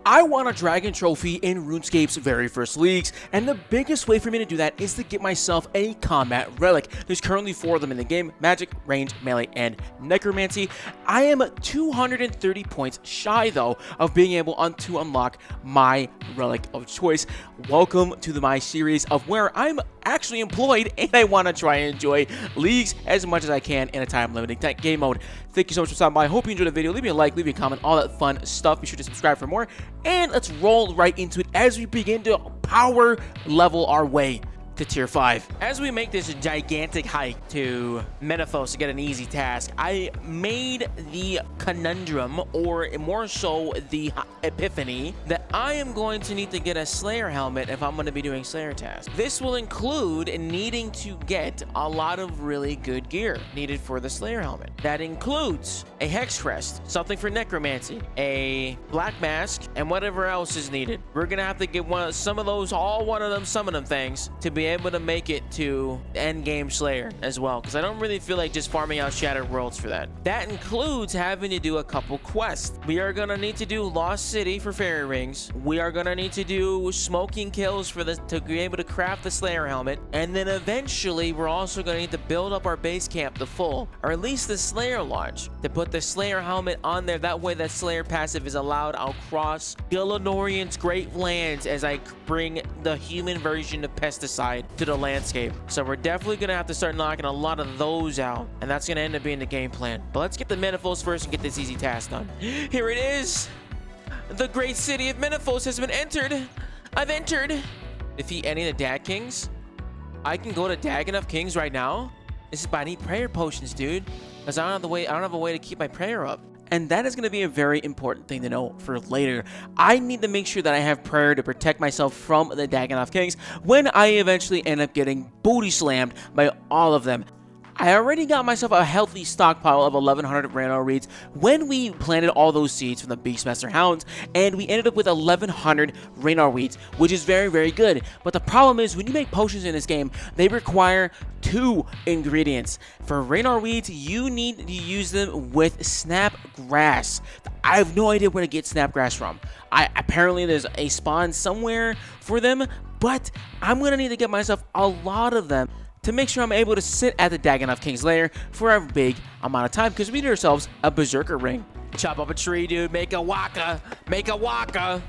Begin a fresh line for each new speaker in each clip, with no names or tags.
I want a dragon trophy in RuneScape's very first leagues, and the biggest way for me to do that is to get myself a combat relic. There's currently 4 of them in the game: magic, range, melee, and necromancy. I am 230 points shy though of being able to unlock my relic of choice. Welcome to my series of where I'm actually employed and I want to try and enjoy leagues as much as I can in a time limited game mode. Thank you so much for stopping by. I hope you enjoyed the video. Leave me a like, leave me a comment, all that fun stuff. Be sure to subscribe for more, and let's roll right into it as we begin to power level our way to tier 5. As we make this gigantic hike to Menaphos to get an easy task, I made the conundrum, or more so the epiphany, that I am going to need to get a Slayer helmet if I'm going to be doing Slayer tasks. This will include needing to get a lot of really good gear needed for the Slayer helmet. That includes a Hex Crest, something for Necromancy, a Black Mask, and whatever else is needed. We're going to have to get some of them things to be able to make it to end game Slayer as well, because I don't really feel like just farming out Shattered Worlds for that. That includes having to do a couple quests. We are gonna need to do Lost City for Fairy Rings. We are gonna need to do Smoking Kills to be able to craft the Slayer helmet, and then eventually we're also gonna need to build up our base camp to full, or at least the Slayer Lodge, to put the Slayer helmet on there. That way that Slayer passive is allowed across Gillenorian's Great Lands as I bring the human version of Pesticide to the landscape. So we're definitely gonna have to start knocking a lot of those out, and that's gonna end up being the game plan. But let's get the Menaphos first and get this easy task done. Here it is. The great city of Menaphos has been entered. I've entered. Defeat any of the Dag Kings. I can go to Dagannoth Kings right now. This is, but I need prayer potions, dude, because I don't have a way to keep my prayer up. And that is going to be a very important thing to know for later. I need to make sure that I have prayer to protect myself from the Dagannoth Kings when I eventually end up getting booty slammed by all of them. I already got myself a healthy stockpile of 1100 Rano Reeds when we planted all those seeds from the Beastmaster Hounds, and we ended up with 1100 Rano Reeds, which is very, very good. But the problem is, when you make potions in this game, they require 2 ingredients. For Rano Reeds, you need to use them with Snapgrass. I have no idea where to get Snapgrass from. Apparently there's a spawn somewhere for them, but I'm going to need to get myself a lot of them to make sure I'm able to sit at the Dagannoth King's lair for a big amount of time, because we need ourselves a Berserker ring. Chop up a tree, dude. Make a waka. Make a waka.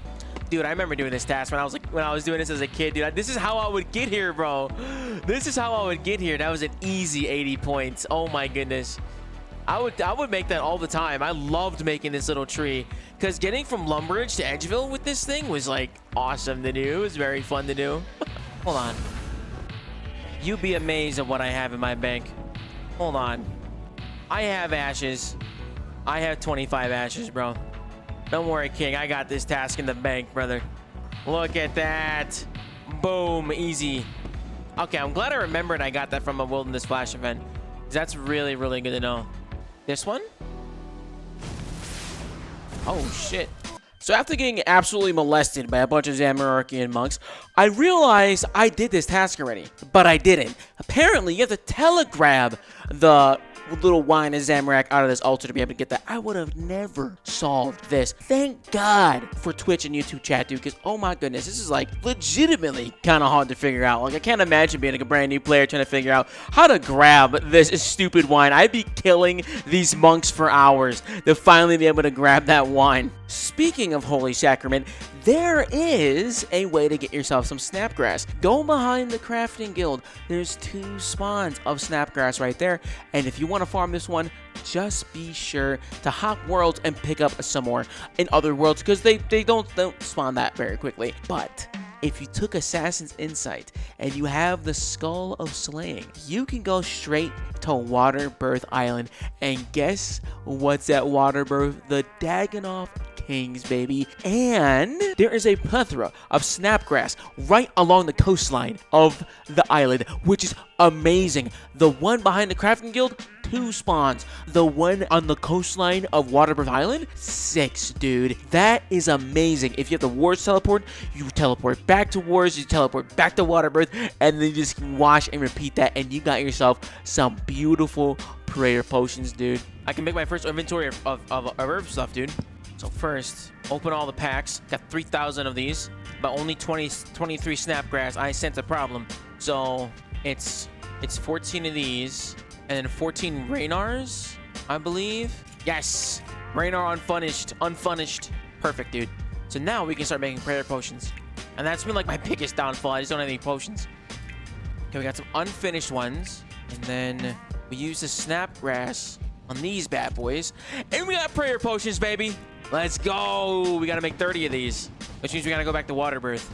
Dude, I remember doing this task when I was doing this as a kid, dude. This is how I would get here, bro. This is how I would get here. That was an easy 80 points. Oh my goodness. I would make that all the time. I loved making this little tree, because getting from Lumbridge to Edgeville with this thing was like awesome to do. It was very fun to do. Hold on. You'd be amazed at what I have in my bank. Hold on. I have ashes. I have 25 ashes, bro. Don't worry, King. I got this task in the bank, brother. Look at that. Boom. Easy. Okay, I'm glad I remembered I got that from a Wilderness Flash event. That's really, really good to know. This one? Oh, shit. So after getting absolutely molested by a bunch of Zamorakian monks, I realized I did this task already, but I didn't. Apparently, you have to telegrab the little wine of Zamorak out of this altar to be able to get that. I would have never solved this. Thank God for Twitch and YouTube chat, dude, because oh my goodness, this is like legitimately kind of hard to figure out. Like, I can't imagine being like a brand new player trying to figure out how to grab this stupid wine. I'd be killing these monks for hours to finally be able to grab that wine. Speaking of Holy Sacrament, there is a way to get yourself some Snapgrass. Go behind the crafting guild. There's 2 spawns of Snapgrass right there. And if you want to farm this one, just be sure to hop worlds and pick up some more in other worlds, because they don't spawn that very quickly. But if you took Assassin's Insight and you have the Skull of Slaying, you can go straight to Waterbirth Island. And guess what's at Waterbirth? The Dagannoth Kings, baby. And there is a plethora of Snapgrass right along the coastline of the island, which is amazing. The one behind the crafting guild, 2 spawns. The one on the coastline of Waterbirth Island, 6, dude. That is amazing. If you have the Wars teleport, you teleport back to Wars, you teleport back to Waterbirth, and then you just wash and repeat that, and you got yourself some beautiful prayer potions, dude. I can make my first inventory of herb stuff, dude. So first, open all the packs. Got 3,000 of these, but only 23 snapgrass. I sense a problem. So it's 14 of these, and then 14 Raynars, I believe. Yes, Raynar unfinished. Perfect, dude. So now we can start making prayer potions, and that's been like my biggest downfall. I just don't have any potions. Okay, we got some unfinished ones, and then we use the snapgrass on these bad boys, and we got prayer potions, baby. Let's go. We gotta make 30 of these, which means we gotta go back to water birth.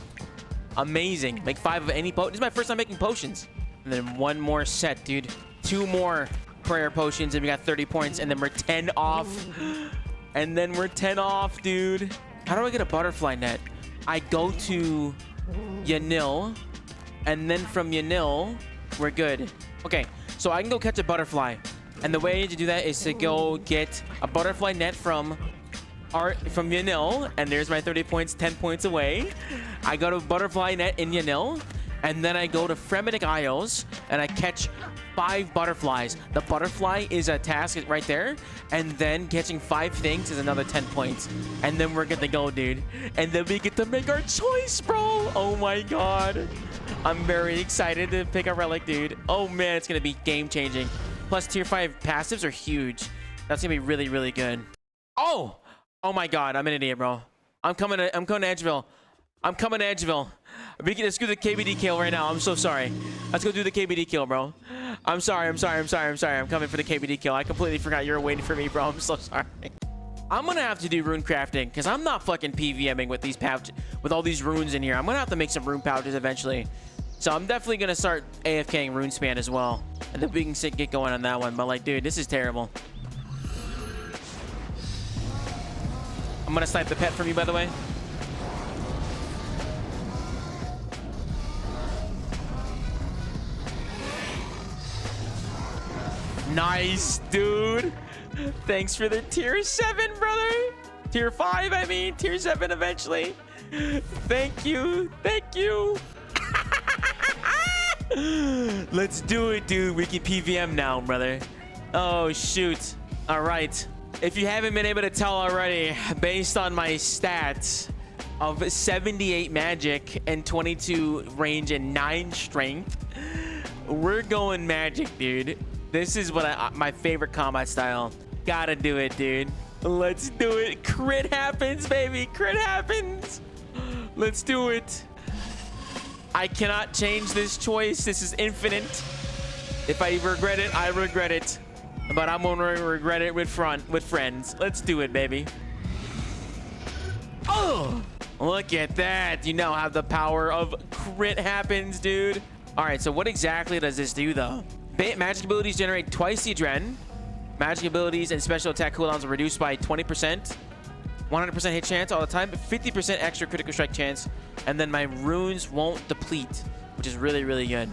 Amazing. Make 5 of any potion. This is my first time making potions. And then one more set, dude. 2 more prayer potions, and we got 30 points, and then we're 10 off. And then we're 10 off, dude. How do I get a butterfly net? I go to Yanil, and then from Yanil, we're good. Okay, so I can go catch a butterfly. And the way to do that is to go get a butterfly net from Yanil, and there's my 30 points, 10 points away. I go to butterfly net in Yanil, and then I go to Fremennik Isles, and I catch 5 butterflies. The butterfly is a task right there, and then catching 5 things is another 10 points. And then we're good to go, dude. And then we get to make our choice, bro. Oh my god. I'm very excited to pick a relic, dude. Oh man, it's gonna be game-changing. Plus, tier 5 passives are huge. That's gonna be really, really good. Oh! Oh my god, I'm an idiot, bro. I'm coming to Edgeville. I'm coming to Edgeville. Let's do the KBD kill right now. I'm so sorry. Let's go do the KBD kill, bro. I'm sorry. I'm coming for the KBD kill. I completely forgot you were waiting for me, bro. I'm so sorry. I'm gonna have to do rune crafting because I'm not fucking PVMing with these pouches, with all these runes in here. I'm gonna have to make some rune pouches eventually. So I'm definitely gonna start AFKing rune span as well, and then we can get going on that one. But like, dude, this is terrible. I'm gonna snipe the pet from you, by the way. Nice, dude. Thanks for the tier 7, brother. Tier 5, I mean. Tier 7 eventually. Thank you. Let's do it, dude. We can PVM now, brother. Oh, shoot. All right. If you haven't been able to tell already, based on my stats of 78 magic and 22 range and 9 strength, we're going magic, dude. This is what my favorite combat style. Gotta do it, dude. Let's do it. Crit happens, baby. Crit happens. Let's do it. I cannot change this choice. This is infinite. If I regret it, I regret it. But I'm gonna regret it with friends. Let's do it, baby. Oh, look at that. You now have the power of crit happens, dude. All right, so what exactly does this do, though? Magic abilities generate twice the adrenaline. Magic abilities and special attack cooldowns are reduced by 20%. 100% hit chance all the time, 50% extra critical strike chance, and then my runes won't deplete, which is really, really good.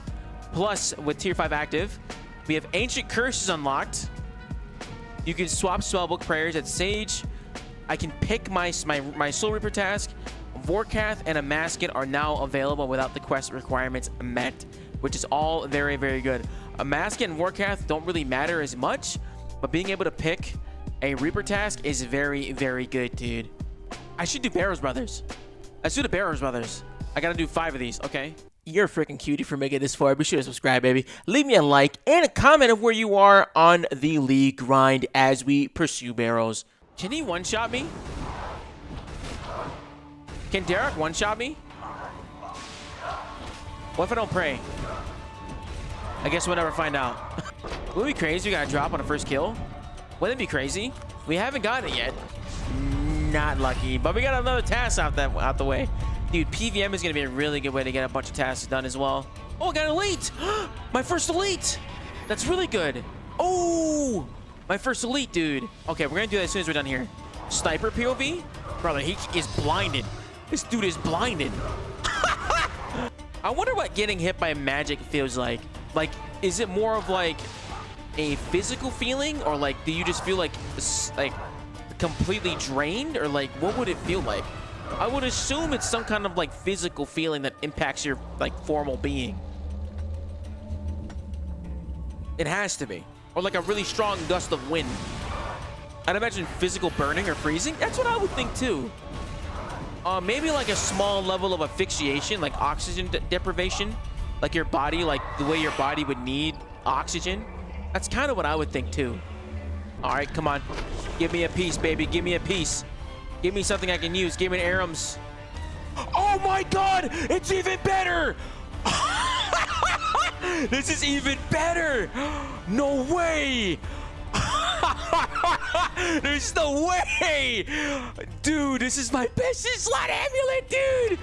Plus, with tier 5 active, we have ancient curses unlocked. You can swap spellbook prayers at Sage. I can pick my Soul Reaper task. Warcraft and a Masket are now available without the quest requirements met, which is all very, very good. A Masket and Warcraft don't really matter as much, but being able to pick a Reaper task is very, very good, dude. I should do Barrows Brothers. Let's do the Barrows Brothers. I gotta do 5 of these, okay? You're a freaking cutie for making this far. Be sure to subscribe, baby. Leave me a like and a comment of where you are on the league grind as we pursue Barrows. Can he one-shot me? Can Derek one-shot me? What if I don't pray? I guess we'll never find out. Would it be crazy we got a drop on the first kill? Wouldn't it be crazy? We haven't gotten it yet. Not lucky, but we got another task out the way. Dude, PVM is going to be a really good way to get a bunch of tasks done as well. Oh, I got an elite. My first elite. That's really good. Oh, my first elite, dude. Okay, we're going to do that as soon as we're done here. Sniper POV? Brother, he is blinded. This dude is blinded. I wonder what getting hit by magic feels like. Like, is it more of like a physical feeling, or like do you just feel like completely drained, or like what would it feel like? I would assume it's some kind of like physical feeling that impacts your like formal being. It has to be. Or like a really strong gust of wind. I'd imagine physical burning or freezing. That's what I would think too. Maybe like a small level of asphyxiation, like oxygen deprivation, like your body, like the way your body would need oxygen. That's kind of what I would think too. All right, come on. Give me a piece, baby. Give me a piece. Give me something I can use. Give me an Arams. Oh my God, it's even better. This is even better. No way. There's no way. Dude, this is my best slot amulet, dude.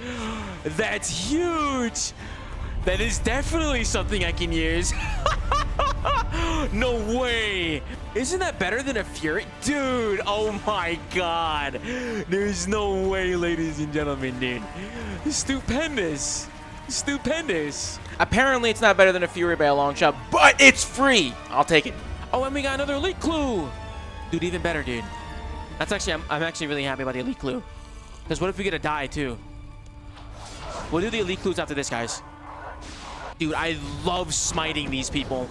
That's huge. That is definitely something I can use. No way. Isn't that better than a Fury? Dude, oh my God. There's no way, ladies and gentlemen, dude. Stupendous. Stupendous. Apparently, it's not better than a Fury by a long shot, but it's free. I'll take it. Oh, and we got another elite clue. Dude, even better, dude. That's actually, I'm actually really happy about the elite clue. Because what if we get a die, too? We'll do the elite clues after this, guys. Dude, I love smiting these people.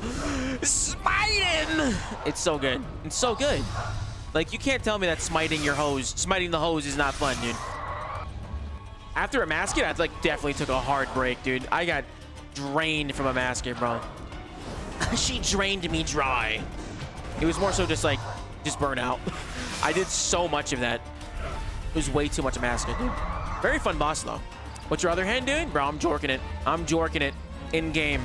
Smiting! It's so good. It's so good. Like, you can't tell me that smiting the hose is not fun, dude. After a masket, I like definitely took a hard break, dude. I got drained from a masket, bro. She drained me dry. It was more so just like, just burn out. I did so much of that. It was way too much of masket, dude. Very fun boss, though. What's your other hand doing? Bro, I'm jorking it. I'm jorking it. In game.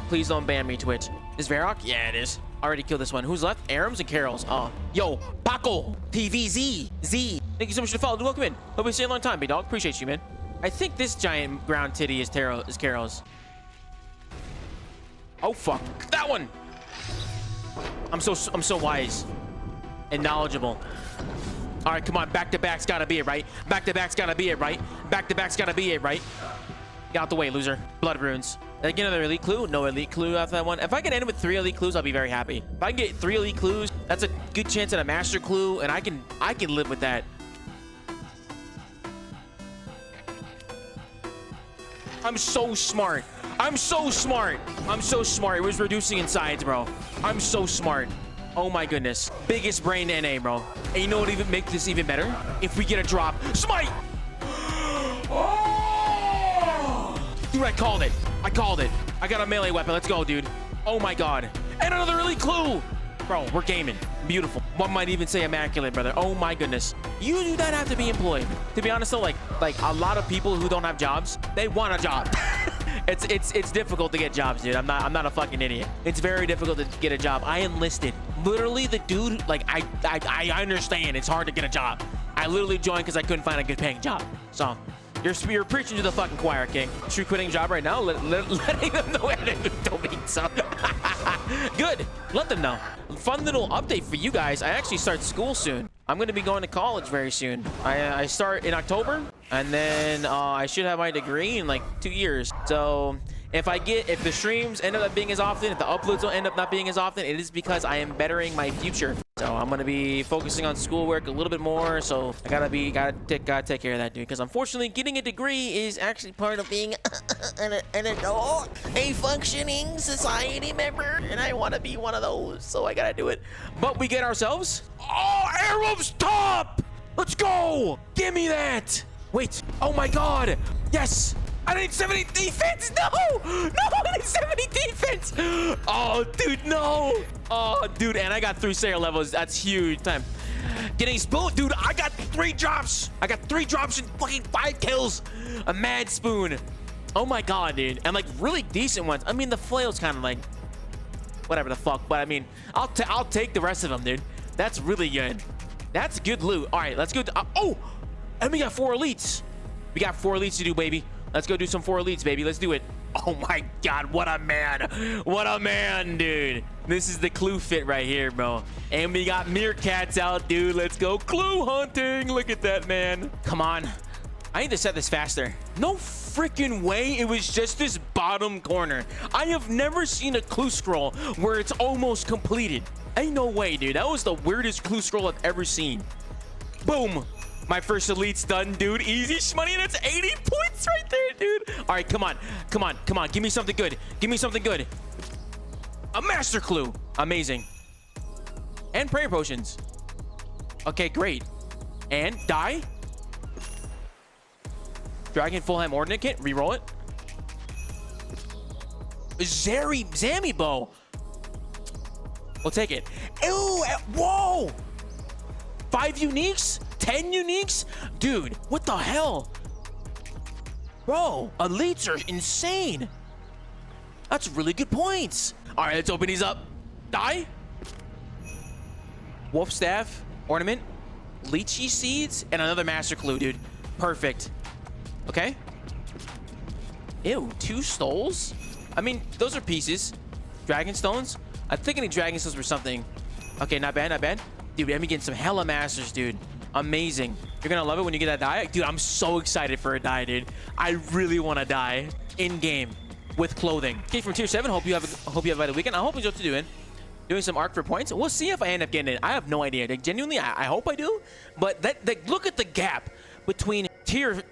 Please don't ban me, Twitch. Is Varrock? Yeah, it is. Already killed this one. Who's left? Arams and Carols. Oh. Yo, Paco. TVZ. Z. Thank you so much for the follow. Welcome in. Hope you stay a long time, big dog. Appreciate you, man. I think this giant ground titty is Carols. Oh, fuck. That one. I'm so wise. And knowledgeable. All right, come on. Back-to-back's gotta be it, right? Back-to-back's gotta be it, right? Back-to-back's gotta be it, right? Get out the way, loser. Blood runes. Did I get another elite clue? No elite clue after that one. If I can end with 3 elite clues, I'll be very happy. If I can get 3 elite clues, that's a good chance at a master clue, and I can live with that. I'm so smart. I'm so smart. I'm so smart. It was reducing in sides, bro. I'm so smart. Oh my goodness. Biggest brain NA, bro. And you know what even make this even better? If we get a drop. Smite! Dude, I called it. I called it. I got a melee weapon. Let's go, dude. Oh my God. And another elite clue. Bro, we're gaming. Beautiful. One might even say immaculate, brother. Oh my goodness. You do not have to be employed. To be honest, though, like a lot of people who don't have jobs, they want a job. It's difficult to get jobs, dude. I'm not a fucking idiot. It's very difficult to get a job. I enlisted. Literally, the dude, like, I understand it's hard to get a job. I literally joined because I couldn't find a good paying job. So you're preaching to the fucking choir, King. Should we quitting job right now? Letting them know I don't mean so. Good. Let them know. Fun little update for you guys. I actually start school soon. I'm going to be going to college very soon. I start in October, and then I should have my degree in like 2 years. So if the streams end up not being as often, if the uploads don't end up not being as often, it is because I am bettering my future. So I'm going to be focusing on schoolwork a little bit more. So I gotta take care of that, dude. Because unfortunately, getting a degree is actually part of being an adult, a functioning society member, and I want to be one of those. So I gotta do it. But we get ourselves. Oh, Arab's top! Let's go! Give me that! Wait. Oh my God! Yes! I need 70 defense! No! No! I need 70 defense! Oh, dude, no! Oh, dude, and I got 3 Slayer levels. That's huge time. Getting spoon, dude, I got 3 drops! I got 3 drops and fucking 5 kills! A mad spoon. Oh my God, dude. And like really decent ones. I mean, the flail's kind of like whatever the fuck, but I mean, I'll take the rest of them, dude. That's really good. That's good loot. All right, let's go. Oh, and we got 4 elites. We got 4 elites to do, baby. Let's go do some 4 elites, baby. Let's do it. Oh my God, what a man. What a man, dude. This is the clue fit right here, bro. And we got meerkats out, dude. Let's go clue hunting. Look at that, man. Come on. I need to set this faster. No freaking way it was just this bottom corner. I have never seen a clue scroll where it's almost completed. Ain't no way, dude. That was the weirdest clue scroll I've ever seen. Boom. My first elite's done, dude. Easy shmoney. That's 80 points right there, dude. All right, come on. Come on. Come on. Give me something good. Give me something good. A master clue. Amazing. And prayer potions. Okay, great. And die. Dragon Fullheim Ordnance Kit. Reroll it. Zammy Bow. We'll take it. Ew, whoa. 5 uniques? 10 uniques? Dude, what the hell? Bro, elites are insane. That's really good points. All right, let's open these up. Die. Wolf Staff, Ornament, Lychee Seeds, and another Master Clue, dude. Perfect. Okay. Ew, 2 Stoles? I mean, those are pieces. Dragon Stones? I'm thinking Dragon Stones for something. Okay, not bad, not bad. Dude, I'm getting some hella Masters, dude. Amazing. You're gonna love it when you get that die. Dude, I'm so excited for a die, dude. I really want to die in-game with clothing. Okay, from tier 7, hope you have a weekend. I hope you know what to doing some arc for points. We'll see if I end up getting it. I have no idea. Like, genuinely, I hope I do. But that look at the gap between tier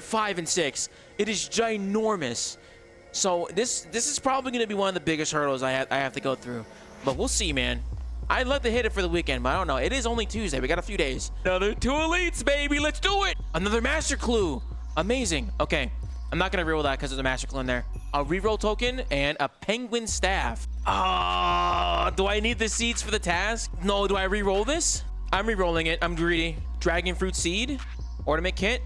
5 and 6. It is ginormous. So this is probably going to be one of the biggest hurdles I have to go through. But we'll see, man. I'd love to hit it for the weekend, but I don't know. It is only Tuesday. We got a few days. Another 2 elites, baby. Let's do it. Another Master Clue. Amazing. Okay. I'm not going to reroll that because there's a Master Clue in there. A reroll token and a Penguin Staff. Ah, do I need the seeds for the task? No, do I reroll this? I'm rerolling it. I'm greedy. Dragon Fruit Seed. Ornament Kit.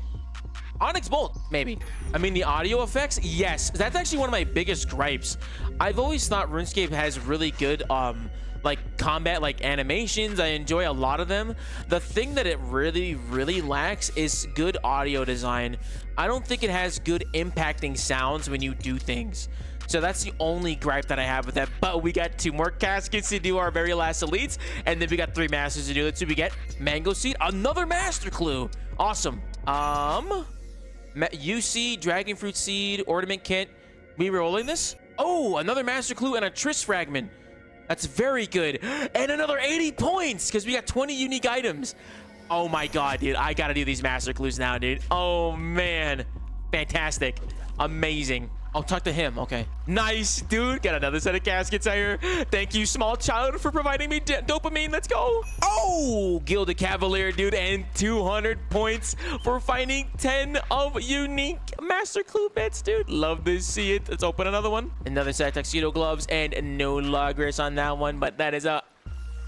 Onyx Bolt, maybe. I mean, the audio effects, yes. That's actually one of my biggest gripes. I've always thought RuneScape has really good like combat, like animations. I enjoy a lot of them. The thing that it really lacks is good audio design. I don't think it has good impacting sounds when you do things. So that's the only gripe that I have with that. But we got 2 more caskets to do our very last elites, and then we got 3 masters to do. Let's see, we get Mango Seed, another Master Clue. Awesome. UC, Dragon Fruit Seed, Ornament Kit. We rolling this? Oh, another Master Clue and a Triss Fragment. That's very good. And another 80 points because we got 20 unique items. Oh my god, dude. I gotta do these Master Clues now, dude. Oh man. Fantastic. Amazing. I'll talk to him. Okay. Nice, dude. Got another set of caskets out here. Thank you, small child, for providing me dopamine. Let's go. Oh, Gilded Cavalier, dude. And 200 points for finding 10 of unique Master Clue bits, dude. Love to see it. Let's open another one. Another set of Tuxedo Gloves and no Logris on that one, but that is a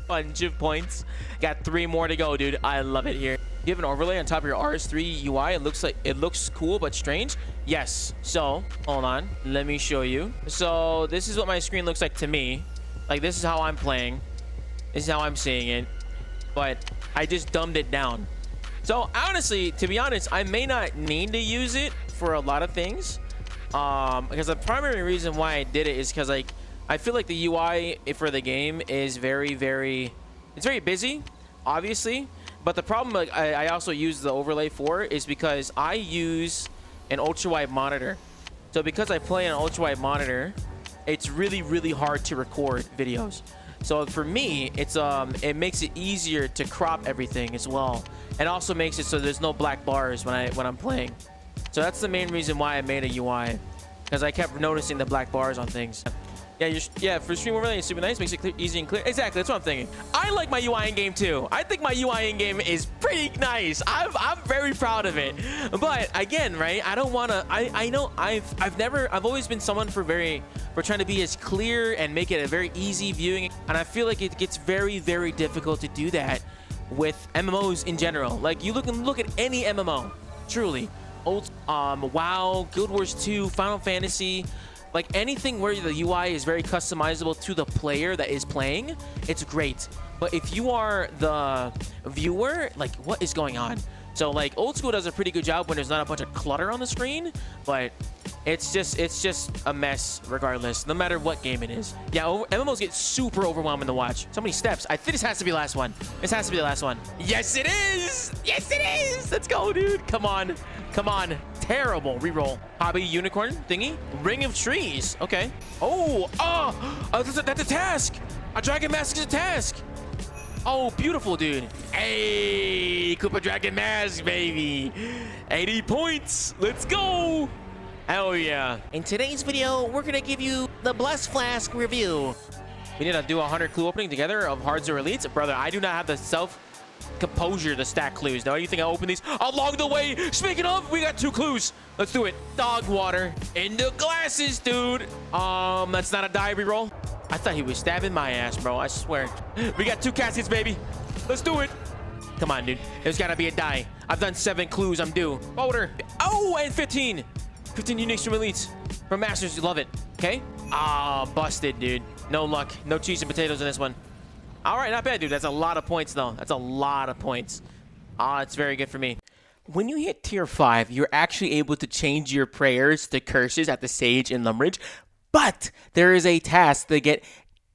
bunch of points. Got 3 more to go, dude. I love it here. You have an overlay on top of your RS3 UI. It looks cool but strange. Yes. So hold on, let me show you. So this is what my screen looks like to me. Like, this is how I'm playing. This is how I'm seeing it. But I just dumbed it down. So honestly, to be honest, I may not need to use it for a lot of things. Because the primary reason why I did it is because, like, I feel like the UI for the game is very busy, obviously. But the problem, like, I also use the overlay for is because I use an ultra-wide monitor. So because I play on an ultra-wide monitor, it's really hard to record videos. So for me, it makes it easier to crop everything as well, and also makes it so there's no black bars when I'm playing. So that's the main reason why I made a UI, because I kept noticing the black bars on things. Yeah, for stream overlay, it's super nice. Makes it clear, easy and clear. Exactly, that's what I'm thinking. I like my UI in game too. I think my UI in game is pretty nice. I'm very proud of it. But again, right? I don't want to. I know I've always been someone for trying to be as clear and make it a very easy viewing. And I feel like it gets very difficult to do that with MMOs in general. Like, you look at any MMO, truly. Old WoW, Guild Wars 2, Final Fantasy. Like, anything where the UI is very customizable to the player that is playing, it's great. But if you are the viewer, like, what is going on? So, like, Old School does a pretty good job when there's not a bunch of clutter on the screen, but it's just a mess regardless, no matter what game it is. Yeah, MMOs get super overwhelming to watch. So many steps. I think this has to be the last one. This has to be the last one. Yes, it is! Yes, it is! Let's go, dude. Come on. Come on. Terrible. Reroll. Hobby unicorn thingy. Ring of trees. Okay. Oh, that's a task. A dragon mask is a task. Oh, beautiful, dude. Hey, Koopa Dragon Mask, baby. 80 points. Let's go. Hell yeah. In today's video, we're going to give you the Blessed Flask review. We need to do a 100 clue opening together of Hearts or Elites. Brother, I do not have the composure to stack clues. Now, you think I open these along the way? Speaking of, we got 2 clues. Let's do it. Dog water in the glasses, dude. That's not a die reroll. I thought he was stabbing my ass, bro. I swear. We got 2 caskets, baby. Let's do it. Come on, dude. There's got to be a die. I've done 7 clues. I'm due. Boulder. Oh, and 15. 15 uniques from elites. From masters. You love it. Okay. Ah, busted, dude. No luck. No cheese and potatoes in this one. All right, not bad, dude. That's a lot of points, though. That's a lot of points. It's very good for me. When you hit tier 5, you're actually able to change your prayers to curses at the Sage in Lumbridge. But there is a task to get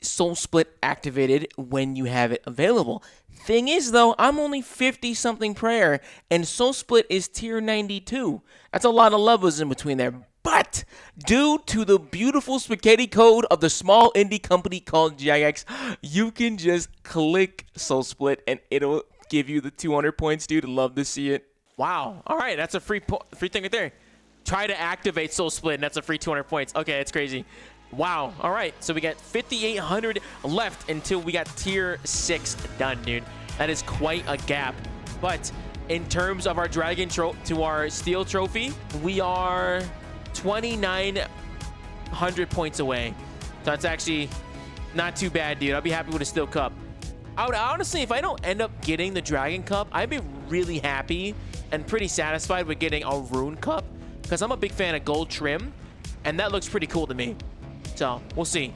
Soul Split activated when you have it available. Thing is, though, I'm only 50-something prayer, and Soul Split is tier 92. That's a lot of levels in between there. But due to the beautiful spaghetti code of the small indie company called Jagex, you can just click Soul Split and it'll give you the 200 points, dude. Love to see it. Wow. All right, that's a free thing right there. Try to activate Soul Split, and that's a free 200 points. Okay, it's crazy. Wow. All right, so we got 5,800 left until we got tier 6 done, dude. That is quite a gap. But in terms of our dragon to our steel trophy, we are 2,900 points away. So that's actually not too bad, dude. I'll be happy with a steel cup. I would honestly, if I don't end up getting the dragon cup, I'd be really happy and pretty satisfied with getting a rune cup, because I'm a big fan of gold trim, and that looks pretty cool to me. So we'll see.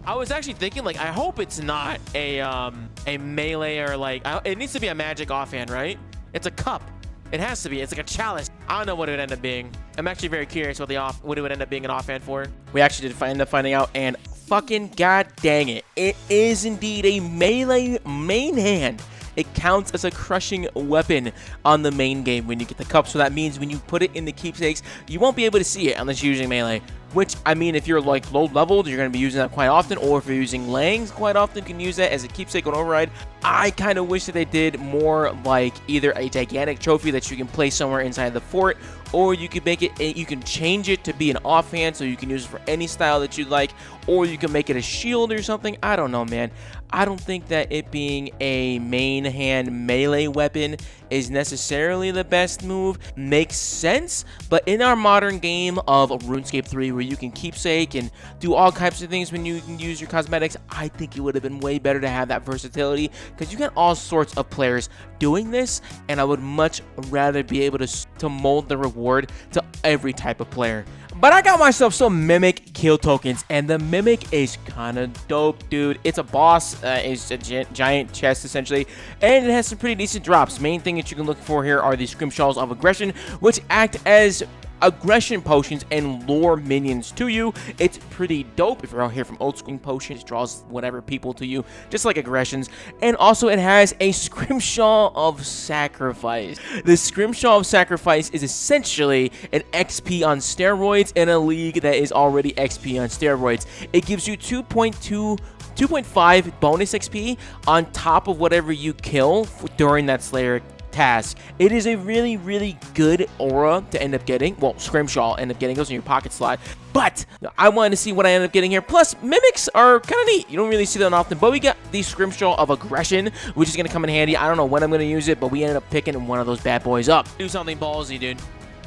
I was actually thinking, like, I hope it's not a melee or like, it needs to be a magic offhand, right? It's a cup. It has to be. It's like a chalice. I don't know what it would end up being. I'm actually very curious what it would end up being an offhand for. We actually did end up finding out, and fucking god dang it. It is indeed a melee main hand. It counts as a crushing weapon on the main game when you get the cup. So that means when you put it in the keepsakes, you won't be able to see it unless you're using melee. Which, I mean, if you're like low leveled, you're going to be using that quite often. Or if you're using Langs quite often, you can use that as a keepsake on override. I kind of wish that they did more like either a gigantic trophy that you can place somewhere inside the fort, or you could make it, you can change it to be an offhand so you can use it for any style that you like, or you can make it a shield or something. I don't know, man. I don't think that it being a main hand melee weapon is necessarily the best move. Makes sense, but in our modern game of RuneScape 3, where you can keepsake and do all types of things when you can use your cosmetics, I think it would have been way better to have that versatility, because you got all sorts of players doing this, and I would much rather be able to mold the reward to every type of player. But I got myself some Mimic kill tokens, and the Mimic is kind of dope, dude. It's a boss, it's a giant chest, essentially, and it has some pretty decent drops. Main thing that you can look for here are these Scrimshaws of Aggression, which act as aggression potions and lure minions to you. It's pretty dope. If you're out here from old school potions, draws whatever people to you, just like aggressions. And also it has a Scrimshaw of Sacrifice. The Scrimshaw of Sacrifice is essentially an XP on steroids in a league that is already XP on steroids. It gives you 2.5 bonus XP on top of whatever you kill during that Slayer task. It is a really, really good aura to end up getting. Well, Scrimshaw end up getting, goes in your pocket slot. But I wanted to see what I ended up getting here. Plus, Mimics are kind of neat. You don't really see them often. But we got the Scrimshaw of Aggression, which is going to come in handy. I don't know when I'm going to use it, but we ended up picking one of those bad boys up. Do something ballsy, dude.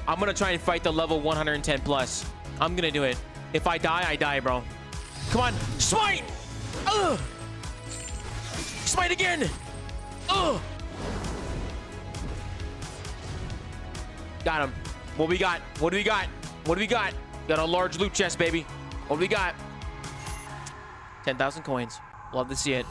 I'm going to try and fight the level 110 plus. I'm going to do it. If I die, I die, bro. Come on. Smite! Ugh! Smite again! Ugh! Got him. What we got? What do we got? What do we got? Got a large loot chest, baby. What do we got? 10,000 coins. Love to see it.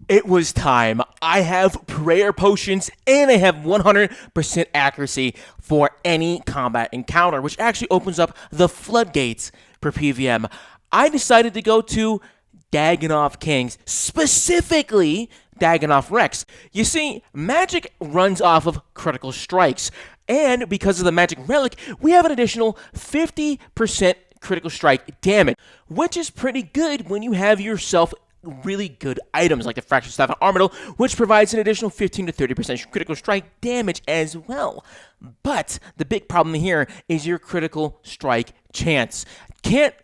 It was time. I have prayer potions and I have 100% accuracy for any combat encounter, which actually opens up the floodgates for PVM. I decided to go to Dagannoth Kings, specifically Dagannoth Rex. You see, magic runs off of critical strikes, and because of the magic relic, we have an additional 50% critical strike damage, which is pretty good when you have yourself really good items like the Fractured Staff and Armadillo, which provides an additional 15 to 30% critical strike damage as well. But the big problem here is your critical strike chance. Can't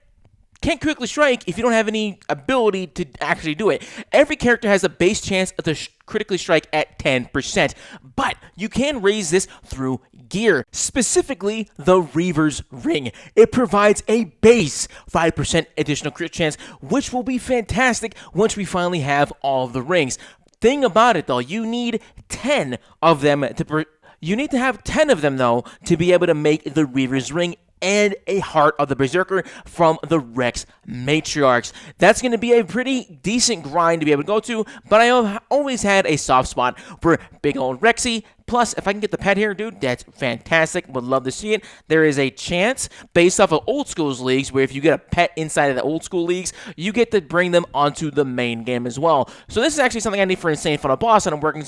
can't critically strike if you don't have any ability to actually do it. Every character has a base chance to critically strike at 10%, but you can raise this through gear, specifically the Reaver's Ring. It provides a base 5% additional crit chance, which will be fantastic once we finally have all of the rings. Thing about it though, you need 10 of them to you need to have 10 of them though to be able to make the Reaver's Ring and a Heart of the Berserker from the Rex Matriarchs. That's going to be a pretty decent grind to be able to go to, but I have always had a soft spot for big old Rexy. Plus, if I can get the pet here, dude, that's fantastic. Would love to see it. There is a chance, based off of old schools leagues, where if you get a pet inside of the old school leagues, you get to bring them onto the main game as well. So this is actually something I need for Insane Final Boss, and I'm working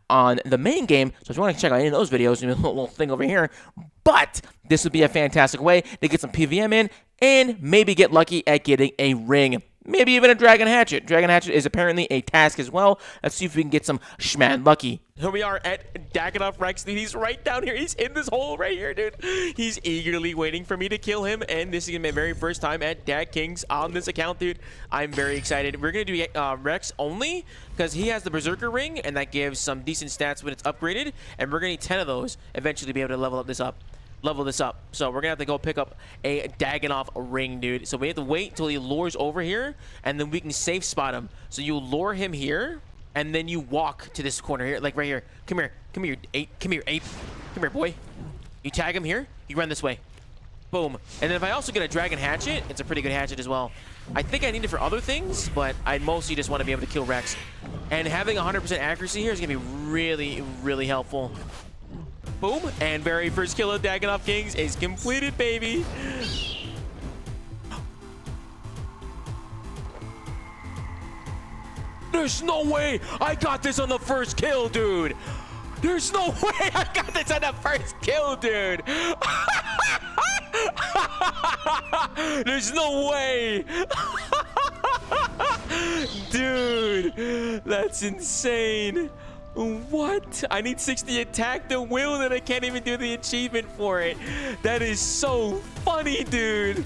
on the main game. So if you want to check out any of those videos, there's a little thing over here. But this would be a fantastic way to get some PVM in and maybe get lucky at getting a ring. Maybe even a Dragon Hatchet. Dragon Hatchet is apparently a task as well. Let's see if we can get some schmad lucky. Here we are at Dagannoth Rex, dude. He's right down here. He's in this hole right here, dude. He's eagerly waiting for me to kill him, and this is going to be my very first time at Dag Kings on this account, dude. I'm very excited. We're going to do Rex only because he has the Berserker Ring, and that gives some decent stats when it's upgraded, and we're going to need 10 of those eventually to be able to level this up. So we're gonna have to go pick up a Dagannoth ring, dude. So we have to wait till he lures over here, and then we can safe spot him. So you lure him here, and then you walk to this corner here, like right here. Come here, ape. Come here, boy. You tag him here, you run this way. Boom. And then if I also get a Dragon Hatchet, it's a pretty good hatchet as well. I think I need it for other things, but I mostly just want to be able to kill Rex. And having 100% accuracy here is gonna be really, really helpful. Boom, and very first kill of Dagannoth Kings is completed, baby. There's no way I got this on the first kill, dude. There's no way I got this on the first kill, dude. There's no way. Dude, that's insane. What? I need 60 attack to win, and I can't even do the achievement for it. That is so funny, dude.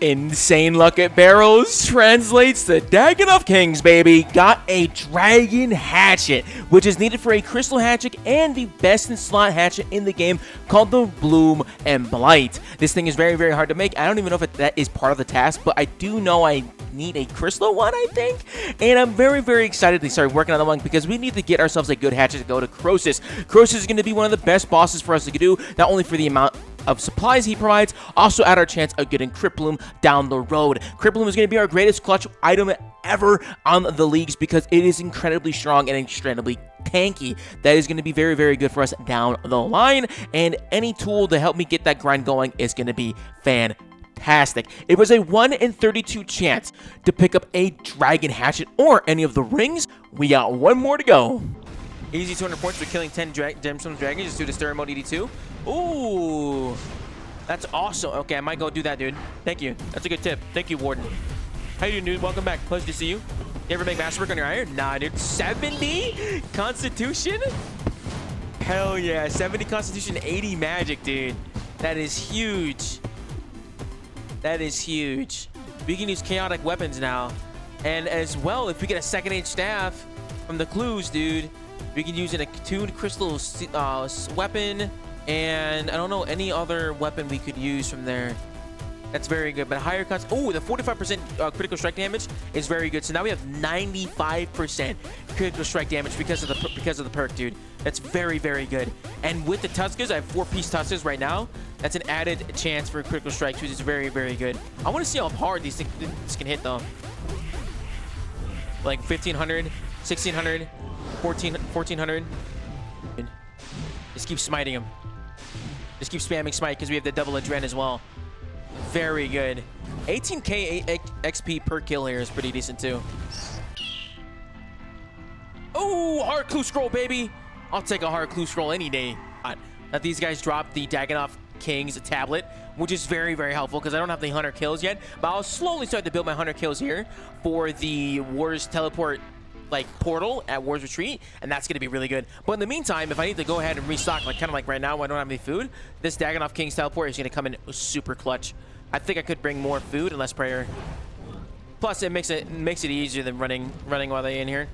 Insane luck at barrels translates to Dagannoth Kings, baby. Got a Dragon Hatchet, which is needed for a Crystal Hatchet and the best in slot hatchet in the game called the Bloom and Blight. This thing is very, very hard to make. I don't even know if that is part of the task, but I do know I need a crystal one, I think. And I'm very, very excited to start working on that one because we need to get ourselves a good hatchet to go to Croesus. Croesus is going to be one of the best bosses for us to do, not only for the amount of supplies he provides, also at our chance of getting Crypt Bloom down the road. Crypt Bloom is going to be our greatest clutch item ever on the leagues because it is incredibly strong and incredibly tanky. That is going to be very, very good for us down the line, and any tool to help me get that grind going is going to be fantastic. It was a 1 in 32 chance to pick up a Dragon Hatchet or any of the rings. We got one more to go. Easy 200 points for killing 10 gemstone dragons. Just do the story mode ED2. Ooh, that's awesome. Okay, I might go do that, dude. Thank you. That's a good tip. Thank you, Warden. How you doing, dude? Welcome back. Pleasure to see you. You ever make masterwork on your iron? Nah, dude. 70 Constitution? Hell yeah. 70 Constitution, 80 magic, dude. That is huge. That is huge. We can use chaotic weapons now. And as well, if we get a second age staff from the clues, dude, we can use an attuned crystal weapon, and I don't know any other weapon we could use from there. That's very good. But higher cuts. Oh, the 45% critical strike damage is very good. So now we have 95% critical strike damage because of the perk, dude. That's very, very good. And with the Tuskers, I have 4-piece Tuskers right now. That's an added chance for critical strikes, which is very, very good. I want to see how hard these things can hit, though. Like 1,500, 1,600. 1400. Just keep smiting him. Just keep spamming smite because we have the double adren as well. Very good. 18k XP per kill here is pretty decent too. Oh, hard clue scroll, baby. I'll take a hard clue scroll any day. Now these guys dropped the Dagannoth Kings tablet, which is very, very helpful because I don't have the 100 kills yet, but I'll slowly start to build my 100 kills here for the Wars teleport portal at War's Retreat, and that's going to be really good. But in the meantime, if I need to go ahead and restock, kind of like right now when I don't have any food, this Dagannoth Kings teleport is going to come in super clutch. I think I could bring more food and less prayer. Plus, it makes it easier than running while they're in here.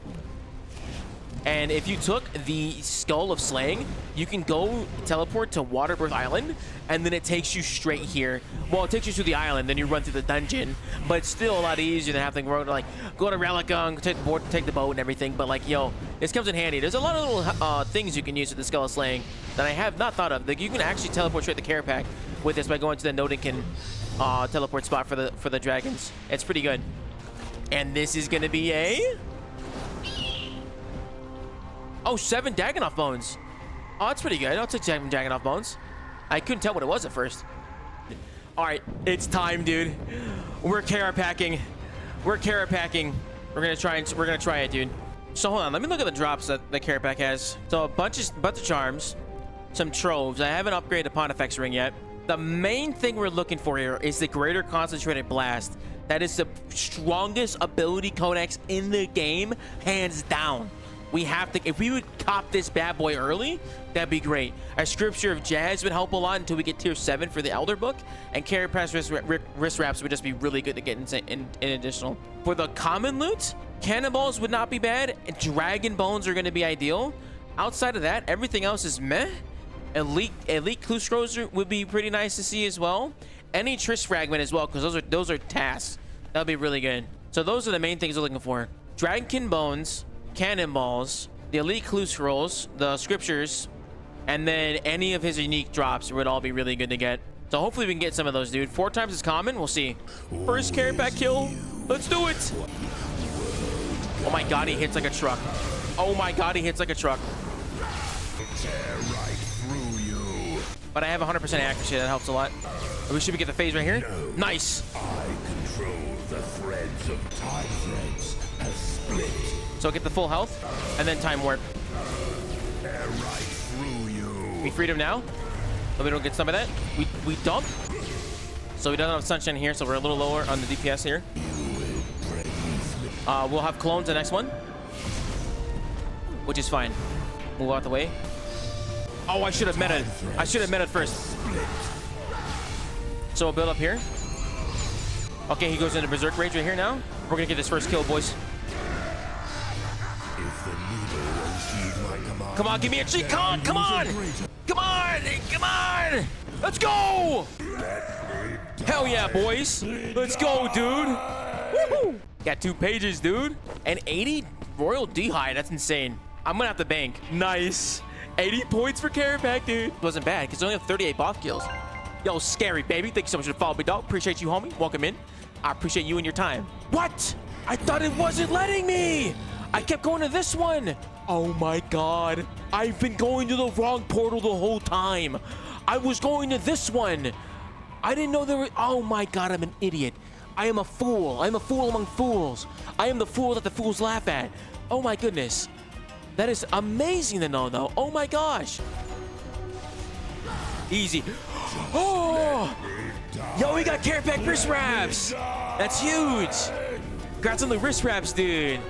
And if you took the Skull of Slaying, you can go teleport to Waterbirth Island, and then it takes you straight here. Well, it takes you to the island, then you run through the dungeon, but it's still a lot easier than having to like go to Relic, take the boat and everything. But like, yo, this comes in handy. There's a lot of little things you can use with the Skull of Slaying that I have not thought of. Like, you can actually teleport straight to Kerapac with this by going to the Nodenkin teleport spot for the dragons. It's pretty good. And this is gonna be a 7 Dagannoth bones. Oh, that's pretty good. I'll take 7 Dagannoth bones. I couldn't tell what it was at first. All right, it's time, dude. We're Kerapacking. We're Kerapacking. We're gonna try it, dude. So hold on, let me look at the drops that Kerapac has. So a bunch of charms, some troves. I haven't upgraded the Pontifex ring yet. The main thing we're looking for here is the Greater Concentrated Blast. That is the strongest ability codex in the game, hands down. We have to, if we would cop this bad boy early, that'd be great. A Scripture of Jazz would help a lot until we get tier 7 for the Elder Book, and Kerapac's wrist wraps would just be really good to get in additional. For the common loot, Cannonballs would not be bad, and Dragon Bones are going to be ideal. Outside of that, everything else is meh. Elite Clue Scrolls would be pretty nice to see as well. Any Triss Fragment as well, because those are tasks. That'll be really good. So those are the main things we're looking for. Dragonkin Bones, Cannonballs, the Elite Clue Scrolls, the Scriptures, and then any of his unique drops would all be really good to get. So hopefully we can get some of those, dude. 4 times is common. We'll see. First Kerapac kill. Let's do it. Oh my god, he hits like a truck. Oh my god, he hits like a truck.
Tear right through you.
But I have 100% accuracy. That helps a lot. We should get the phase right here.
No.
Nice.
I control the threads of time threads have split.
So get the full health, and then time warp.
Tear right through you.
We freed him now, so we don't get some of that. We dump. So we don't have sunshine here, so we're a little lower on the DPS here. We'll have clones the next one, which is fine. Move out the way. Oh, I should have meta. I should have meta first. So we'll build up here. Okay, he goes into Berserk Rage right here now. We're gonna get this first kill, boys. Come on, give me a G-Con! Come on! Come on! Come on! Let's go! Hell yeah, boys! Let's go, dude! Woohoo! Got 2 pages, dude. And 80 Royal D-High. That's insane. I'm gonna have to bank. Nice. 80 points for Kerapac, dude. Wasn't bad, because I only have 38 boss kills. Yo, scary, baby. Thank you so much for following me, dog. Appreciate you, homie. Welcome in. I appreciate you and your time. What? I thought it wasn't letting me. I kept going to this one. Oh my god. I've been going to the wrong portal the whole time. I was going to this one. I didn't know there were... Oh my god, I'm an idiot. I am a fool. I am a fool among fools. I am the fool that the fools laugh at. Oh my goodness. That is amazing to know, though. Oh my gosh. Easy. Oh! Yo, we got Kerapac wrist wraps. That's huge. Congrats on the wrist wraps, dude.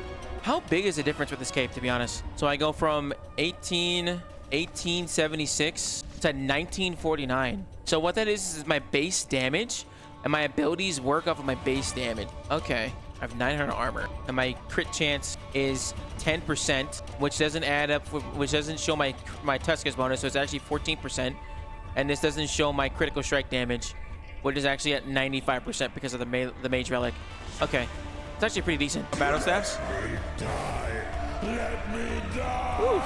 How big is the difference with this cape, to be honest? So I go from 1876 to 1949. So what that is my base damage, and my abilities work off of my base damage. Okay, I have 900 armor, and my crit chance is 10%, which doesn't add up, which doesn't show my Tuskers bonus, so it's actually 14%. And this doesn't show my critical strike damage, which is actually at 95% because of the mage relic. Okay. It's actually pretty decent. Battle staffs.
Let me die.
Woo.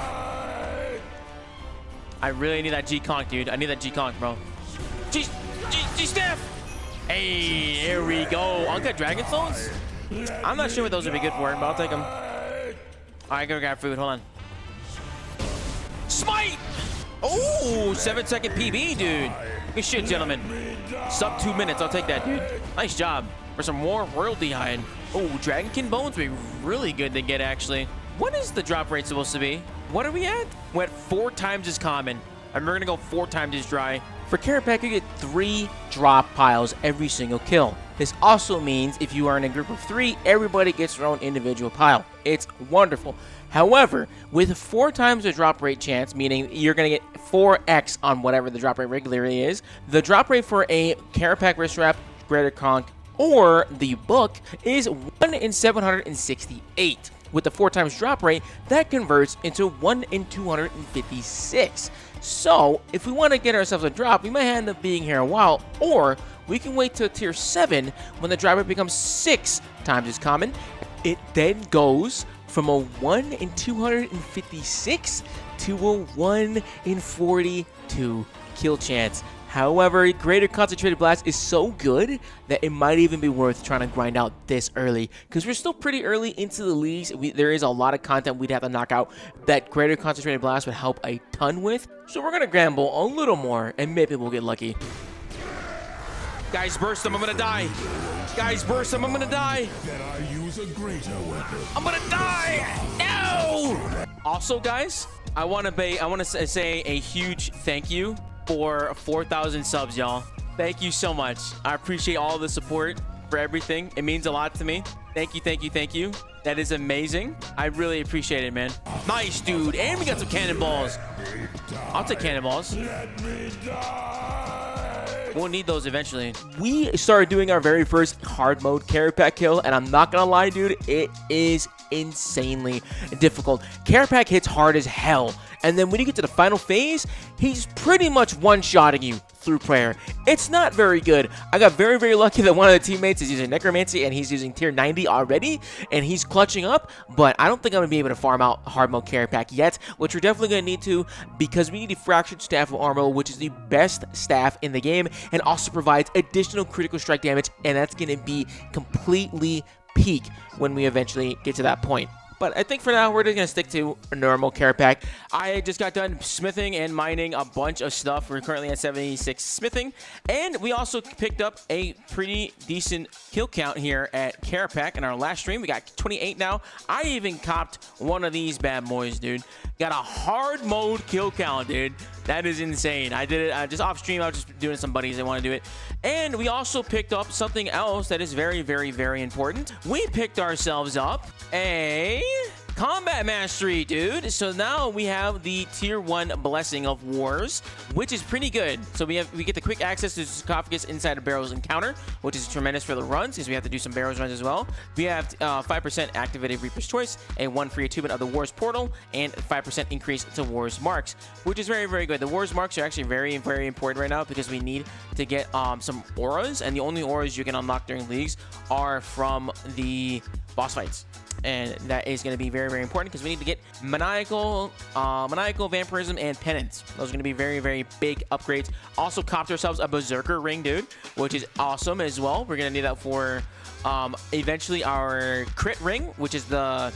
I really need that G-Conk, dude. I need that G-Conk, bro. G-Staff! Hey, there we go. Uncut Dragon Stones? I'm not sure what those would be good for, but I'll take them. Alright, go grab food. Hold on. Smite! Oh, 7-second PB, dude. Good shit, gentlemen. Sub 2 minutes. I'll take that, dude. Nice job. For some more royalty hide. Oh, Dragonkin Bones would be really good to get, actually. What is the drop rate supposed to be? What are we at? We're at 4 times as common. And we're going to go 4 times as dry. For Kerapac, you get 3 drop piles every single kill. This also means if you are in a group of 3, everybody gets their own individual pile. It's wonderful. However, with 4 times the drop rate chance, meaning you're going to get 4x on whatever the drop rate regularly is, the drop rate for a Kerapac wrist wrap Greater Conch, or the book is 1 in 768. With the 4 times drop rate, that converts into 1 in 256. So, if we want to get ourselves a drop, we might end up being here a while, or we can wait till tier 7 when the drop rate becomes 6 times as common. It then goes from a 1 in 256 to a 1 in 42 kill chance. However, Greater Concentrated Blast is so good that it might even be worth trying to grind out this early, because we're still pretty early into the leagues. There is a lot of content we'd have to knock out that Greater Concentrated Blast would help a ton with. So we're going to gamble a little more, and maybe we'll get lucky. Guys, burst him, I'm going to die. Guys, burst him, I'm going to die.
Then I use a greater weapon.
I'm going to die. No! Also, guys, I want to say a huge thank you for 4,000 subs, y'all. Thank you so much. I appreciate all the support for everything. It means a lot to me. Thank you, thank you, thank you. That is amazing. I really appreciate it, man. Nice, dude. And we got some cannonballs. I'll take cannonballs.
Let me die.
We'll need those eventually. We started doing our very first hard mode Kerapac kill, and I'm not gonna lie, dude, it is insanely difficult. Kerapac hits hard as hell, and then when you get to the final phase, he's pretty much one-shotting you through prayer. It's not very good. I got very, very lucky that one of the teammates is using necromancy and he's using tier 90 already, and he's clutching up, but I don't think I'm gonna be able to farm out hard mode Kerapac yet, which we're definitely gonna need to, because we need a fractured staff of armor, which is the best staff in the game and also provides additional critical strike damage, and that's gonna be completely peak when we eventually get to that point. But I think for now, we're just going to stick to a normal Kerapac. I just got done smithing and mining a bunch of stuff. We're currently at 76 smithing. And we also picked up a pretty decent kill count here at Kerapac in our last stream. We got 28 now. I even copped one of these bad boys, dude. Got a hard mode kill count, dude. That is insane. I did it just off stream. I was just doing some buddies that want to do it. And we also picked up something else that is very, very, very important. We picked ourselves up a combat mastery, dude. So now we have the tier 1 blessing of wars, which is pretty good. So we get the quick access to the sarcophagus inside a barrels encounter, which is tremendous for the runs, because we have to do some barrels runs as well. We have 5% activated Reaper's Choice, a 1 free attunement of the Wars portal, and 5% increase to Wars marks, which is very, very good. The Wars marks are actually very, very important right now, because we need to get some auras, and the only auras you can unlock during leagues are from the boss fights. And that is going to be very, very important, because we need to get maniacal, vampirism, and penance. Those are going to be very, very big upgrades. Also copped ourselves a berserker ring, dude, which is awesome as well. We're going to need that for eventually our crit ring, which is the,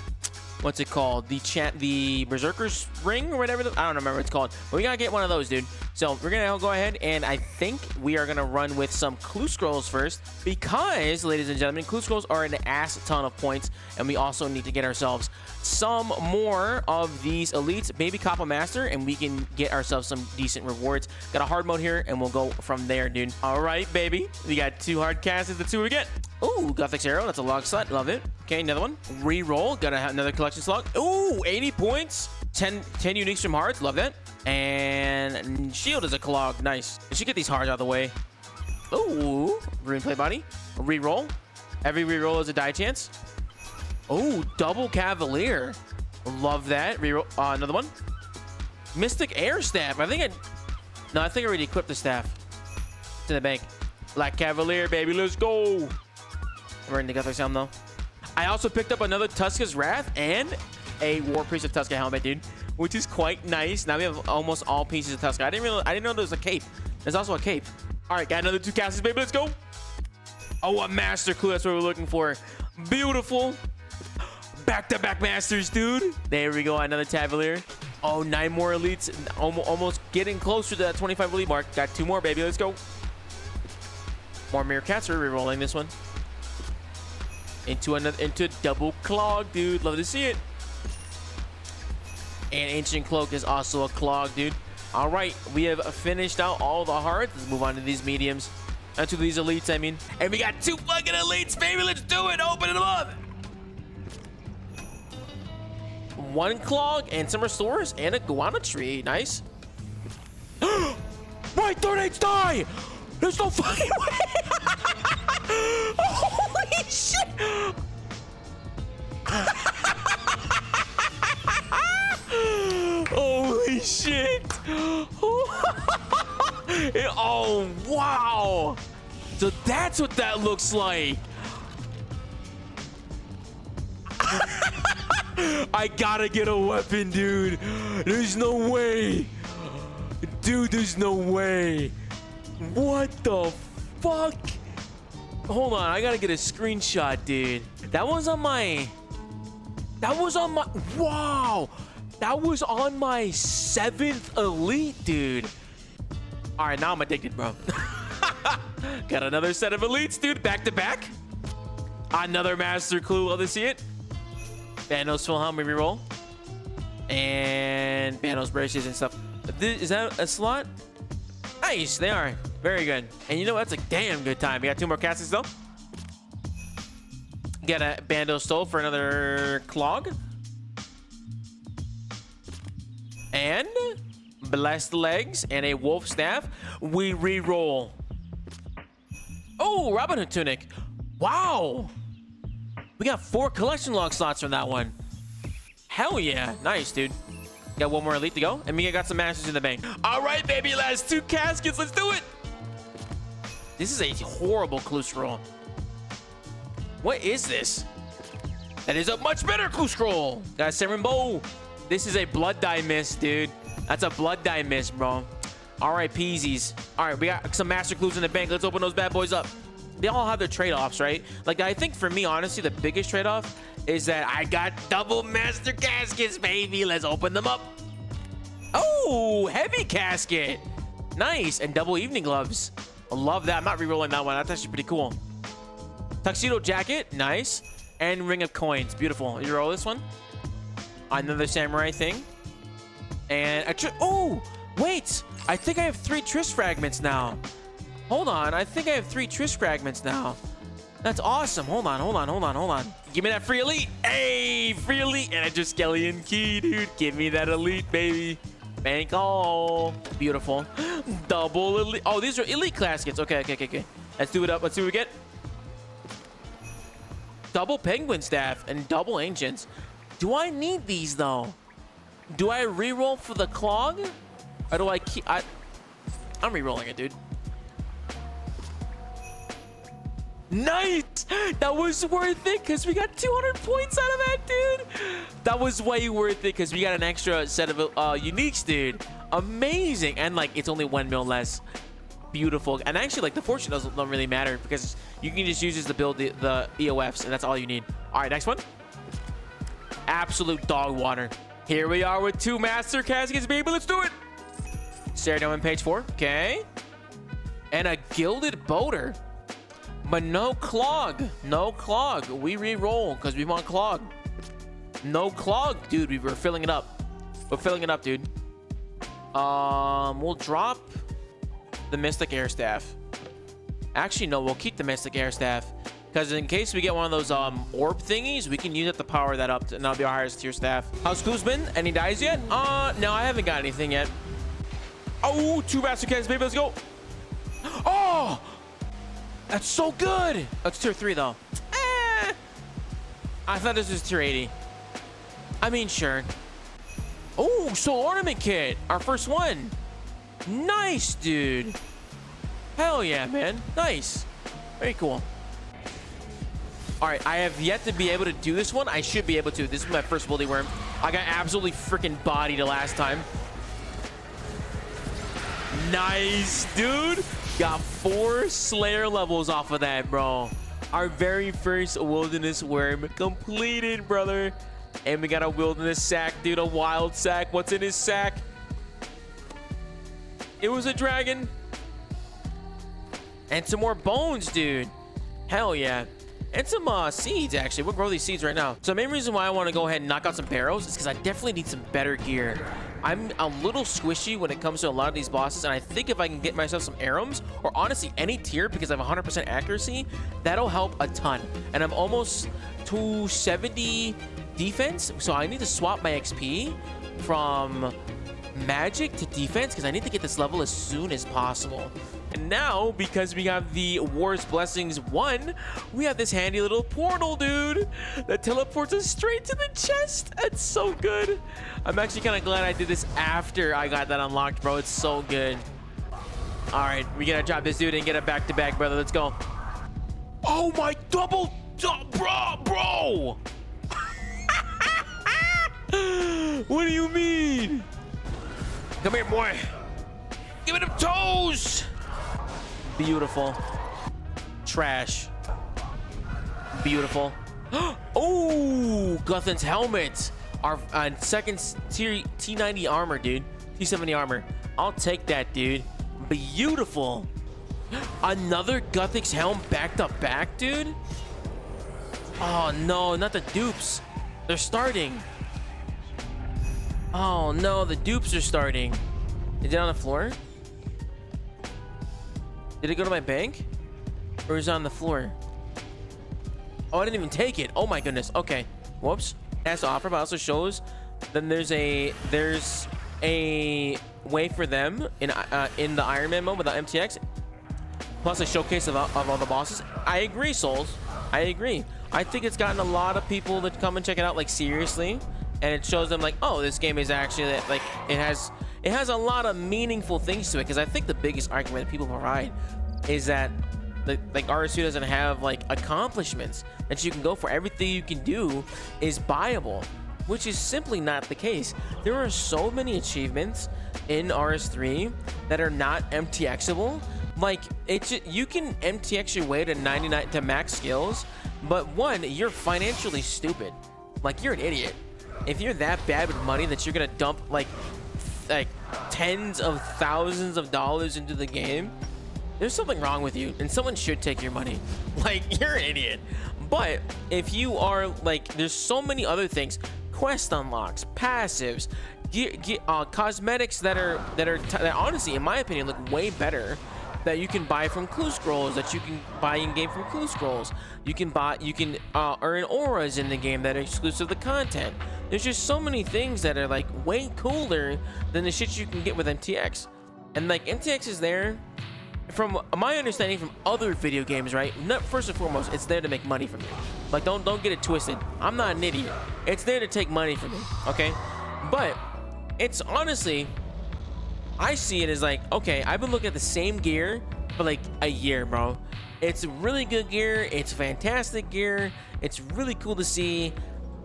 what's it called? The berserker's ring or whatever. I don't remember what it's called, but we got to get one of those, dude. So we're going to go ahead, and I think we are going to run with some clue scrolls first, because, ladies and gentlemen, clue scrolls are an ass ton of points, and we also need to get ourselves some more of these elites, maybe cop a master, and we can get ourselves some decent rewards. Got a hard mode here, and we'll go from there, dude. All right, baby. We got 2 hard casts. That's 2 we get. Ooh, Gothic Arrow. That's a log slot. Love it. Okay, another one. Reroll. Got another collection slot. Ooh, 80 points. 10 uniques from hearts. Love that. And shield is a clog. Nice. We should get these hearts out of the way. Ooh, rune plate body. Reroll. Every reroll is a die chance. Oh, double cavalier. Love that. Reroll. Another one. Mystic air staff. I think I already equipped the staff. It's in the bank. Black cavalier, baby. Let's go. We're in the Gothic Helm though. I also picked up another Tuska's Wrath and a War Priest of Tuska helmet, dude, which is quite nice. Now we have almost all pieces of Tuska. I didn't know there was a cape. There's also a cape. All right, got another 2 casters, baby. Let's go. Oh, a master clue. That's what we're looking for. Beautiful. Back-to-back masters, dude. There we go. Another Cavalier. Oh, 9 more elites. Almost getting closer to that 25 elite mark. Got 2 more, baby. Let's go. More Mirror Cats. We're re-rolling this one. Into double clog, dude. Love to see it. And Ancient Cloak is also a clog, dude. All right, we have finished out all the hearts. Let's move on to these mediums. To these elites, I mean. And we got 2 fucking elites, baby. Let's do it. Open them up. 1 clog and some restores and a guana tree. Nice. My third age die. There's no fucking way. Holy shit! Holy shit! Oh, wow! So that's what that looks like. I gotta get a weapon, dude. There's no way. Dude, there's no way. What the fuck? Hold on, I gotta get a screenshot, dude. That was on my... Wow! That was on my 7th elite, dude. All right, now I'm addicted, bro. Got another set of elites, dude. Back to back. Another master clue. Love to see it. Dagannoth Wilhelm, we reroll. And Dagannoth braces and stuff. Is that a slot? Nice, they are. Very good. And you know what? That's a damn good time. We got 2 more caskets, though. Get a Bando Stole for another clog. And blessed legs and a wolf staff. We re-roll. Oh, Robin Hood tunic. Wow. We got 4 collection log slots from that one. Hell yeah. Nice, dude. Got 1 more elite to go. And Mia got some masters in the bank. All right, baby. Last 2 caskets. Let's do it. This is a horrible clue scroll. What is this? That is a much better clue scroll. Got a Siren Bow. This is a blood dye miss, dude. That's a blood dye miss, bro. All right, peasies. All right, we got some master clues in the bank. Let's open those bad boys up. They all have their trade-offs, right? Like, I think for me, honestly, the biggest trade-off is that I got double master caskets, baby. Let's open them up. Oh, heavy casket. Nice. And double evening gloves. I love that. I'm not re-rolling that one. That's actually pretty cool. Tuxedo jacket. Nice. And ring of coins. Beautiful. You roll this one. Another samurai thing. And a oh, wait. I think I have 3 Triss fragments now. Hold on. I think I have 3 Triss fragments now. That's awesome. Hold on. Give me that free elite. Hey, free elite. And a Triskelion key, dude. Give me that elite, baby. Bank all. Beautiful. Double elite. Oh, these are elite caskets. Okay. Let's do it up. Let's see what we get. Double penguin staff and double ancients. Do I need these, though? Do I re-roll for the clog? Or do I keep... I'm re-rolling it, dude. Nice! That was worth it because we got 200 points out of that, dude. That was way worth it because we got an extra set of uniques, dude. Amazing. And, like, it's only 1 mil less. Beautiful. And actually, like, the fortune don't really matter because you can just use this to build the EOFs, and that's all you need. All right, next one. Absolute dog water. Here we are with 2 master caskets, baby. Let's do it. Ceradomin on page 4. Okay. And a gilded boater. But no clog. No clog. We re-roll because we want clog. No clog. Dude, we were filling it up. We're filling it up, dude. We'll drop the Mystic Air Staff. Actually, no. We'll keep the Mystic Air Staff. Because in case we get one of those orb thingies, we can use it to power that up. And that'll be our highest tier staff. How's Kuzman? Any dies yet? No, I haven't got anything yet. Oh, 2 master caskets, baby. Let's go. Oh! That's so good. That's tier 3, though. I thought this was tier 80. I mean, sure. Oh, soul ornament kit. Our first one. Nice, dude. Hell yeah, man. Nice. Very cool. All right, I have yet to be able to do this one. I should be able to. This is my first Woolly Worm. I got absolutely freaking bodied the last time. Nice, dude. Got 4 Slayer levels off of that, bro. Our very first Wilderness Worm completed, brother. And we got a Wilderness Sack, dude. A Wild Sack. What's in his sack? It was a dragon. And some more bones, dude. Hell yeah. And some seeds, actually. We'll grow these seeds right now. So the main reason why I want to go ahead and knock out some barrows is because I definitely need some better gear. I'm a little squishy when it comes to a lot of these bosses, and I think if I can get myself some arrows, or honestly any tier, because I have 100% accuracy, that'll help a ton. And I'm almost 270 defense, so I need to swap my XP from magic to defense, because I need to get this level as soon as possible. And now, because we have the War's Blessings 1, we have this handy little portal, dude, that teleports us straight to the chest. That's so good. I'm actually kind of glad I did this after I got that unlocked, bro. It's so good. All right, we gotta drop this dude and get it back-to-back, brother. Let's go. Oh, my double, bro. What do you mean? Come here, boy. Give me them toes. Beautiful. Trash. Beautiful. Oh, Guthan's helmet. Our second tier T90 armor, dude. T70 armor. I'll take that, dude. Beautiful. Another Guthix helm back-to-back, dude. Oh, no, not the dupes. They're starting. Oh, no, the dupes are starting. Is it on the floor? Did it go to my bank? Or is it on the floor? Oh, I didn't even take it. Oh my goodness. Okay. Whoops. It has to offer, but also shows then there's a way for them in the Iron Man mode without MTX. Plus a showcase of all the bosses. I agree, Souls. I agree. I think it's gotten a lot of people that come and check it out, like, seriously. And it shows them like, oh, this game is actually like it has a lot of meaningful things to it. Because I think the biggest argument that people provide is that like RS2 doesn't have like accomplishments that you can go for. Everything you can do is buyable, which is simply not the case. There are so many achievements in RS3 that are not MTXable. Like you can MTX your way to 99 to max skills, but one, you're financially stupid. Like, you're an idiot. If you're that bad with money that you're gonna dump like tens of thousands of dollars into the game, there's something wrong with you, and someone should take your money. Like, you're an idiot. But if you are like, there's so many other things, quest unlocks, passives, cosmetics that honestly, in my opinion, look way better, that you can buy from clue scrolls, that you can buy in game from clue scrolls. You can earn auras in the game that are exclusive to the content. There's just so many things that are like way cooler than the shit you can get with MTX. And like, MTX is there, from my understanding from other video games, right? Not first and foremost, it's there to make money from you. Like, don't get it twisted. I'm not an idiot. It's there to take money from me, okay? But it's honestly, I see it as like, okay, I've been looking at the same gear for like a year, bro. It's really good gear. It's fantastic gear. It's really cool to see.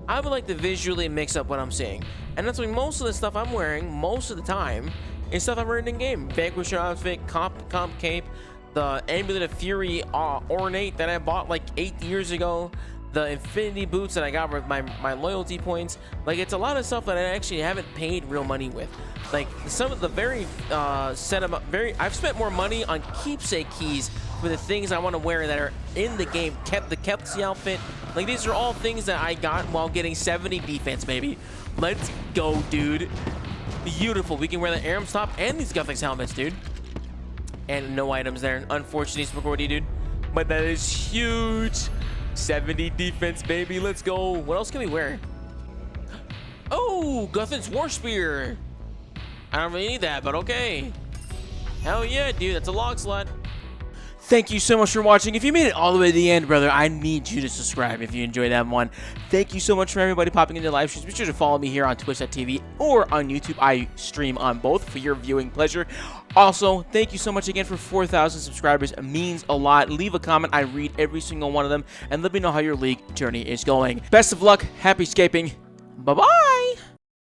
I would like to visually mix up what I'm seeing. And that's why most of the stuff I'm wearing, most of the time, is stuff I'm wearing in game. Vanquisher outfit, comp cape, the Amulet of Fury ornate that I bought like 8 years ago, the Infinity boots that I got with my loyalty points. Like, it's a lot of stuff that I actually haven't paid real money with. Like, some of the I've spent more money on keepsake keys for the things I want to wear that are in the game. The Kepsi outfit. Like, these are all things that I got while getting 70 defense, baby. Let's go, dude. Beautiful. We can wear the Aram's top and these Guthix helmets, dude. And no items there. Unfortunately, Spagordy, dude. But that is huge. 70 defense, baby. Let's go. What else can we wear? Oh, Guthan's War Spear. I don't really need that, but okay. Hell yeah, dude. That's a log slot. Thank you so much for watching. If you made it all the way to the end, brother, I need you to subscribe if you enjoyed that one. Thank you so much for everybody popping into live streams. Be sure to follow me here on twitch.tv or on YouTube. I stream on both for your viewing pleasure. Also, thank you so much again for 4,000 subscribers. It means a lot. Leave a comment. I read every single one of them. And let me know how your league journey is going. Best of luck. Happy scaping. Bye-bye.